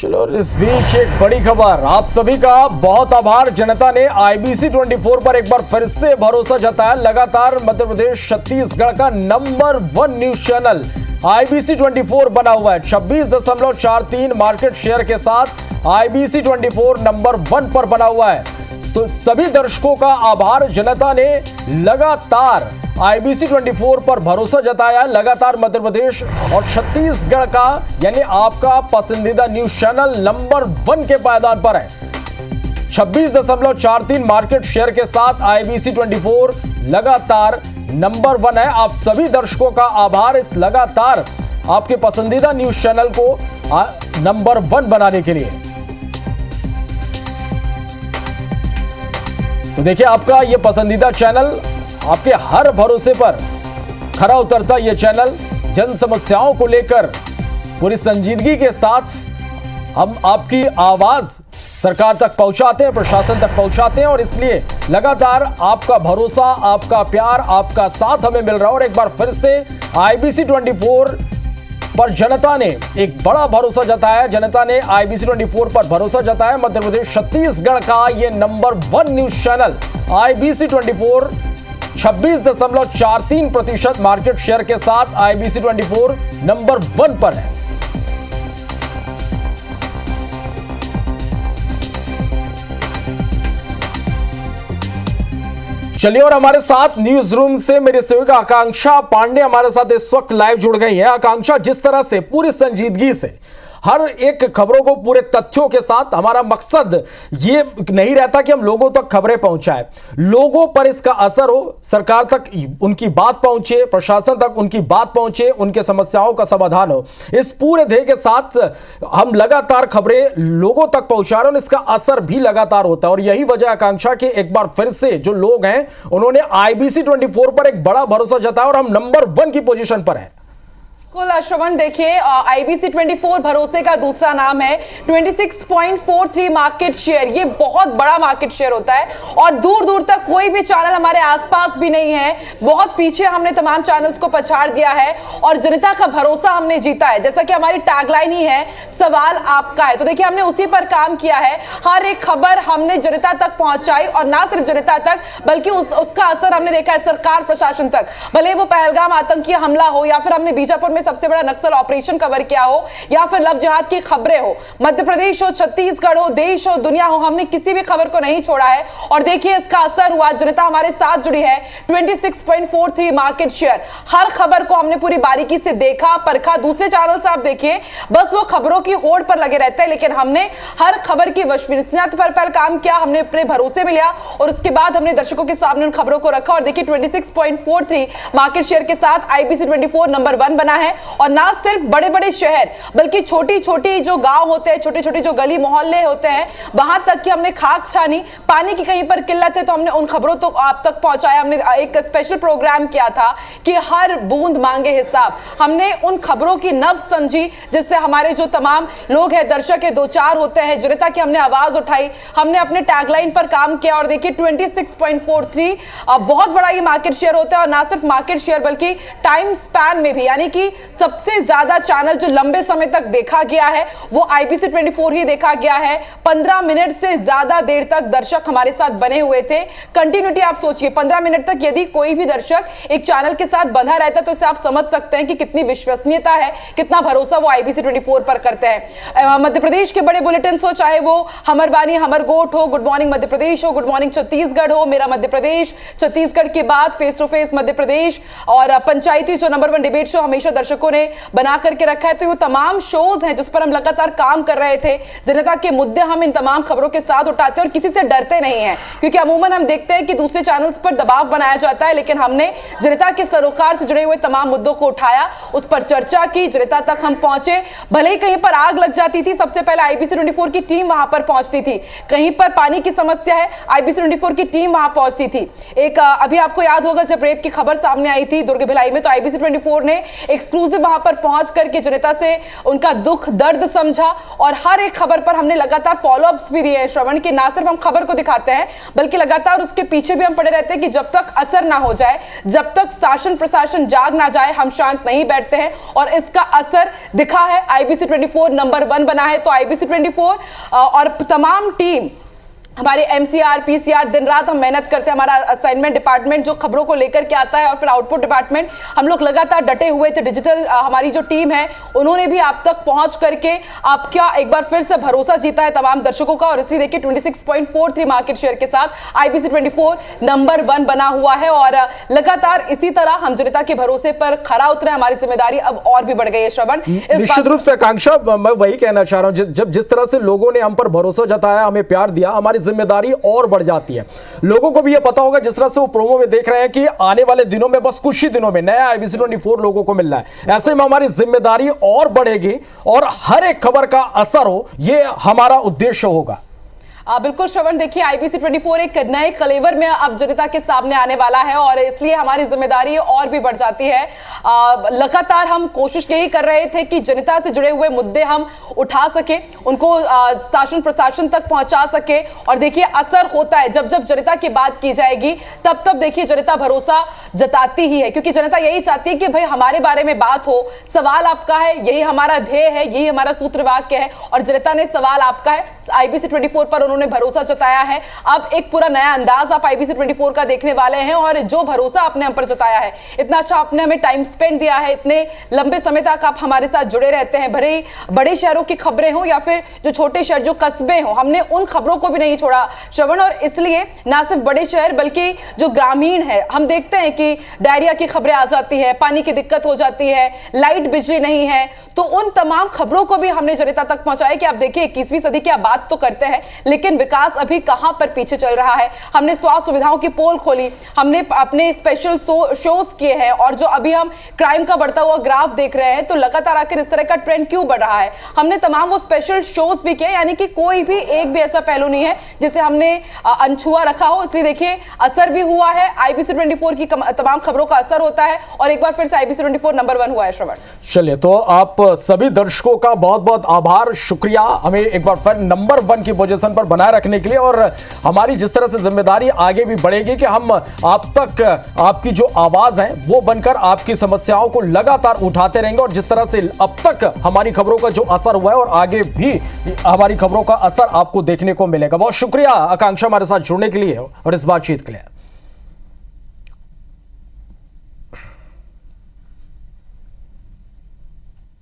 चलो इस बीच एक बड़ी खबर, आप सभी का बहुत आभार। जनता ने IBC 24 पर एक बार फिर से भरोसा जताया। लगातार मध्य प्रदेश छत्तीसगढ़ का नंबर 1 न्यूज चैनल IBC 24 बना हुआ है। 26.43 मार्केट शेयर के साथ IBC 24 नंबर 1 पर बना हुआ है। तो सभी दर्शकों का आभार। जनता ने लगातार IBC 24 पर भरोसा जताया। लगातार मध्य प्रदेश और छत्तीसगढ़ का यानी आपका पसंदीदा न्यूज चैनल नंबर 1 के पायदान पर है। 26.43 मार्केट शेयर के साथ IBC 24 लगातार नंबर 1 है। आप सभी दर्शकों का आभार इस लगातार आपके पसंदीदा न्यूज चैनल को नंबर 1 बनाने के लिए। तो देखिए, आपका ये पसंदीदा चैनल आपके हर भरोसे पर खरा उतरता। ये चैनल जन समस्याओं को लेकर पूरी संजीदगी के साथ हम आपकी आवाज सरकार तक पहुंचाते हैं, प्रशासन तक पहुंचाते हैं, और इसलिए लगातार आपका भरोसा, आपका प्यार, आपका साथ हमें मिल रहा है। और एक बार फिर से IBC 24 पर जनता ने एक बड़ा भरोसा जताया। जनता ने IBC 24 पर भरोसा जताया। मध्य प्रदेश छत्तीसगढ़ का ये number 1 news channel IBC 24 26.43% market share के साथ IBC 24 नंबर 1 पर है। चलिए, और हमारे साथ न्यूज रूम से मेरे सेविका आकांक्षा पांडे हमारे साथ इस वक्त लाइव जुड़ गई है। आकांक्षा, जिस तरह से पूरी संजीदगी से हर एक खबरों को पूरे तथ्यों के साथ, हमारा मकसद ये नहीं रहता कि हम लोगों तक खबरें पहुंचाएं, लोगों पर इसका असर हो, सरकार तक उनकी बात पहुंचे, प्रशासन तक उनकी बात पहुंचे, उनके समस्याओं का समाधान हो। इस पूरे ध्येय के साथ हम लगातार खबरें लोगों तक पहुंचा रहे हैं, इसका असर भी लगातार होता है। और यही वजह आकांक्षा के एक बार फिर से जो लोग हैं उन्होंने IBC 24 पर एक बड़ा भरोसा जताया और हम नंबर 1 की पोजीशन पर हैं। श्रवण, देखिए, IBC 24 भरोसे का दूसरा नाम है। 26.43 मार्केट शेयर, ये बहुत बड़ा मार्केट शेयर होता है और दूर दूर तक कोई भी चैनल हमारे आसपास भी नहीं है। बहुत पीछे हमने तमाम चैनल्स को पछाड़ दिया है और जनता का भरोसा हमने जीता है। जैसा कि हमारी टैगलाइन ही है, सवाल आपका है। तो देखिए, हमने उसी पर काम किया है। हर एक खबर हमने जनता तक पहुंचाई और ना सिर्फ जनता तक बल्कि उसका असर हमने देखा है सरकार प्रशासन तक। भले वो पहलगाम आतंकी हमला हो या फिर हमने बीजापुर में सबसे बड़ा नक्सल ऑपरेशन कवर किया हो या फिर लव जिहाद की खबरें हो, मध्य प्रदेश हो, छत्तीसगढ़ हो, देश हो, दुनिया हो, हमने किसी भी खबर को नहीं छोड़ा है। और देखिए, इसका असर हुआ। जनता हमारे साथ जुड़ी है। 26.43 मार्केट शेयर, हर खबर को हमने पूरी बारीकी से देखा, परखा। दूसरे चैनल से आप देखिए, बस वो खबरों की होड़ पर लगे रहते हैं, लेकिन हमने हर खबर की विश्वसनीयता पर काम किया, हमने अपने भरोसे में लिया और उसके बाद हमने दर्शकों के सामने उन खबरों को रखा। और देखिए, 26.43 मार्केट शेयर के साथ IBC 24 नंबर 1 बना है। और ना सिर्फ बड़े बड़े शहर बल्कि छोटी छोटी जो गांव होते हैं, छोटे छोटे जो गली मोहल्ले होते हैं, वहां तक की हमने खाक छानी। पानी की कहीं पर किल्लत है तो हमने उन खबरों तो आप तक पहुंचाया। हमने एक स्पेशल प्रोग्राम किया था कि हर बूंद मांगे हिसाब। हमने उन खबरों की नब्ज समझी जिससे हमारे जो तमाम लोग हैं, दर्शक है, दो चार होते हैं, जनता की हमने आवाज उठाई, हमने अपने टैगलाइन पर काम किया। और देखिए, 26.43 बहुत बड़ा ये मार्केट शेयर होता है। और ना सिर्फ मार्केट शेयर बल्कि टाइम स्पैन में भी, यानी कि सबसे ज्यादा चैनल जो लंबे समय तक देखा गया है वो IBC 24 ही देखा गया है। 15 मिनट से ज्यादा देर तक दर्शक हमारे साथ बने हुए थे। कंटिन्यूटी आप सोचिए, 15 मिनट तक यदि कोई भी दर्शक एक चैनल के साथ बंधा रहता है तो इससे आप समझ सकते हैं कि कितनी विश्वसनीयता है, कितना भरोसा वो IBC 24 पर करते हैं। मध्य प्रदेश के बड़े बुलेटिन हो, चाहे वो हमर बानी हमर गोठ हो, गुड मॉर्निंग मध्य प्रदेश हो, गुड मॉर्निंग छत्तीसगढ़ हो, मेरा मध्य प्रदेश, छत्तीसगढ़ के बाद face to face Madhya Pradesh और पंचायती जो नंबर 1 डिबेट शो हमेशा दर्शकों ने बना करके रखा है। तो वो तमाम शोज हैं जिस पर हम लगातार काम कर रहे थे। जनता के मुद्दे हम इन तमाम खबरों के साथ उठाते हैं और किसी से डरते नहीं हैं, क्योंकि अमूमन हम देखते हैं कि दूसरे चैनल्स पर दबाव बनाया जाता है, लेकिन हमने जनता के सरोकार से जुड़े हुए तमाम मुद्दों को उठाया, उस पर चर्चा की, जनता तक हम पहुंचे। भले ही कहीं पर आग लग जाती थी, सबसे पहले IBC 24 की टीम वहां पर पहुंचती थी। कहीं पर पानी की समस्या है, IBC 24 की टीम वहां पहुंचती थी। एक अभी आपको याद होगा जब रेप की खबर सामने आई थी दुर्ग भिलाई में, तो IBC 24 ने एक्सक्लूसिव एक्सक्लूसिव वहां पर पहुंच करके जनता से उनका दुख दर्द समझा और हर एक खबर पर हमने लगातार फॉलोअप्स भी दिए हैं श्रवण, कि ना सिर्फ हम खबर को दिखाते हैं बल्कि लगातार उसके पीछे भी हम पड़े रहते हैं कि जब तक असर ना हो जाए, जब तक शासन प्रशासन जाग ना जाए, हम शांत नहीं बैठते हैं। और इसका असर दिखा है। IBC 24 नंबर 1 बना है। तो IBC 24 और तमाम टीम, हमारे MCR PCR, दिन रात हम मेहनत करते हैं। हमारा असाइनमेंट डिपार्टमेंट जो खबरों को लेकर के आता है और फिर आउटपुट डिपार्टमेंट, हम लोग लगातार डटे हुए थे। डिजिटल हमारी जो टीम है उन्होंने भी आप तक पहुंच करके आपका एक बार फिर से भरोसा जीता है तमाम दर्शकों का। और इसलिए देखिए 26.43 मार्केट शेयर के साथ IBC 24 नंबर 1 बना हुआ है। और लगातार इसी तरह हम जनता के भरोसे पर खरा उतरे। हमारी जिम्मेदारी अब और भी बढ़ गई है श्रवण। निश्चित रूप से आकांक्षा, मैं वही कहना चाह रहा हूं, जब जिस तरह से लोगों ने हम पर भरोसा जताया, हमें प्यार दिया, हमारी जिम्मेदारी और बढ़ जाती है। लोगों को भी यह पता होगा, जिस तरह से वो प्रोमो में देख रहे हैं कि आने वाले दिनों में, बस कुछ ही दिनों में नया IBC 24 लोगों को मिल रहा है। ऐसे में हमारी जिम्मेदारी और बढ़ेगी और हर एक खबर का असर हो, यह हमारा उद्देश्य होगा। बिल्कुल श्रवण, देखिए IBC 24 एक नए कलेवर में अब जनता के सामने आने वाला है और इसलिए हमारी जिम्मेदारी और भी बढ़ जाती है। लगातार हम कोशिश यही कर रहे थे कि जनता से जुड़े हुए मुद्दे हम उठा सके, उनको शासन प्रशासन तक पहुंचा सके। और देखिए असर होता है, जब जब जनता की बात की जाएगी तब तब देखिए जनता भरोसा जताती ही है, क्योंकि जनता यही चाहती है कि भाई हमारे बारे में बात हो, सवाल आपका है, यही हमारा ध्येय है, यही हमारा सूत्र वाक्य है। और जनता ने सवाल आपका है, IBC 24 पर उन्होंने भरोसा जताया है। अब एक पूरा नया अंदाज आप IBC 24 का देखने वाले हैं। और जो भरोसा आपने हम पर जताया है, इतना अच्छा आपने हमें टाइम स्पेंड दिया है, इतने लंबे समय तक आप हमारे साथ जुड़े रहते हैं, भले ही बड़े शहरों की खबरें हो या फिर जो छोटे शहर, जो कस्बे हो, हमने उन खबरों को भी नहीं छोड़ा श्रवण। और इसलिए ना सिर्फ बड़े शहर बल्कि जो ग्रामीण है, हम देखते हैं कि डायरिया की खबरें आ जाती है, पानी की दिक्कत हो जाती है, लाइट बिजली नहीं है, तो उन तमाम खबरों को भी हमने जनता तक पहुंचाया कि आप देखिए 21वीं सदी की आप बात तो करते हैं लेकिन विकास अभी कहां पर पीछे चल रहा है। हमने स्वास्थ्य सुविधाओं की पोल खोली, हमने अपने स्पेशल शोज किए हैं। और जो अभी हम क्राइम का बढ़ता हुआ ग्राफ देख रहे हैं, तो लगातार आखिर इस तरह का ट्रेंड क्यों बढ़ रहा है, हमने तमाम वो स्पेशल शोज भी किए। यानी कि कोई भी एक भी ऐसा पहलू नहीं है जिसे हमने अनछुआ रखा हो। इसलिए देखिए असर भी हुआ है, IBC 24 की तमाम खबरों का असर होता है और एक बार फिर से IBC 24 नंबर 1 हुआ है श्रवण। चलिए, तो आप सभी दर्शकों का बहुत बहुत आभार, शुक्रिया, हमें एक बार फिर नंबर 1 की पोजीशन पर बनाए रखने के लिए। और हमारी जिस तरह से जिम्मेदारी आगे भी बढ़ेगी कि हम आप तक आपकी जो आवाज है वो बनकर आपकी समस्याओं को लगातार उठाते रहेंगे। और जिस तरह से अब तक हमारी खबरों का जो असर हुआ है और आगे भी हमारी खबरों का असर आपको देखने को मिलेगा। बहुत शुक्रिया आकांक्षा हमारे साथ जुड़ने के लिए और इस बातचीत के लिए।